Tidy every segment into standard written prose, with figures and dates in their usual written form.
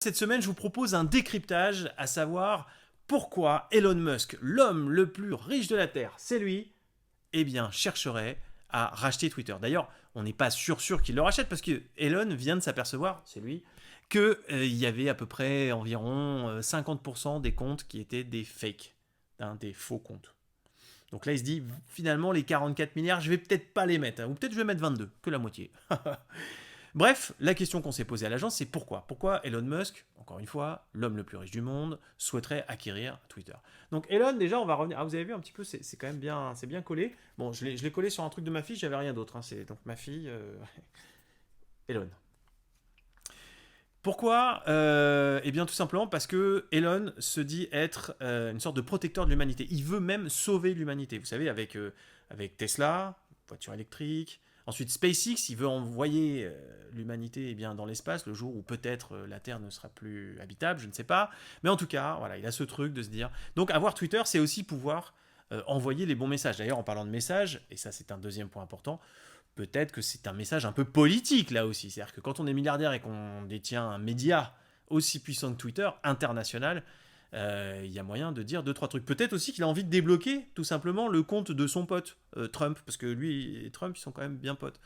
Cette semaine, je vous propose un décryptage, à savoir pourquoi Elon Musk, l'homme le plus riche de la Terre, c'est lui, eh bien, chercherait à racheter Twitter. D'ailleurs, on n'est pas sûr qu'il le rachète parce que Elon vient de s'apercevoir, c'est lui, qu'il y avait à peu près environ 50% des comptes qui étaient des fakes, des faux comptes. Donc là, il se dit, finalement, les 44 milliards, je vais peut-être pas les mettre, ou peut-être je vais mettre 22, que la moitié. Bref, la question qu'on s'est posée à l'agence, c'est pourquoi. Pourquoi Elon Musk, encore une fois, l'homme le plus riche du monde, souhaiterait acquérir Twitter. Donc Elon, déjà, on va revenir. Ah, vous avez vu un petit peu, c'est quand même bien, c'est bien collé. Bon, je l'ai collé sur un truc de ma fille, j'avais rien d'autre. C'est donc ma fille, Elon. Pourquoi Eh bien, tout simplement parce que Elon se dit être une sorte de protecteur de l'humanité. Il veut même sauver l'humanité. Vous savez, avec Tesla, voiture électrique. Ensuite, SpaceX, il veut envoyer l'humanité dans l'espace le jour où peut-être la Terre ne sera plus habitable, je ne sais pas. Mais en tout cas, voilà, il a ce truc de se dire. Donc, avoir Twitter, c'est aussi pouvoir envoyer les bons messages. D'ailleurs, en parlant de messages, et ça, c'est un deuxième point important, peut-être que c'est un message un peu politique là aussi. C'est-à-dire que quand on est milliardaire et qu'on détient un média aussi puissant que Twitter, international, il y a moyen de dire deux, trois trucs. Peut-être aussi qu'il a envie de débloquer tout simplement le compte de son pote, Trump, parce que lui et Trump, ils sont quand même bien potes.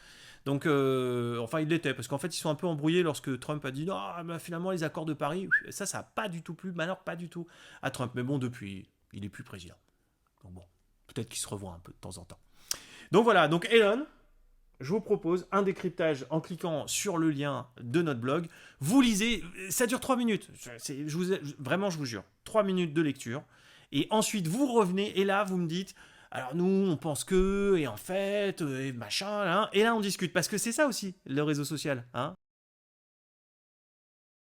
Donc, enfin, il l'était, parce qu'en fait, ils sont un peu embrouillés lorsque Trump a dit non, bah, finalement, les accords de Paris, ça n'a pas du tout plu, malheur, pas du tout à Trump. Mais bon, depuis, il est plus président. Donc bon, peut-être qu'ils se revoient un peu de temps en temps. Donc voilà, donc Elon, je vous propose un décryptage en cliquant sur le lien de notre blog. Vous lisez, ça dure 3 minutes. Vraiment, je vous jure. 3 minutes de lecture. Et ensuite, vous revenez et là, vous me dites, alors nous, on pense que, et en fait, et machin, hein, et là, on discute. Parce que c'est ça aussi, le réseau social. Hein.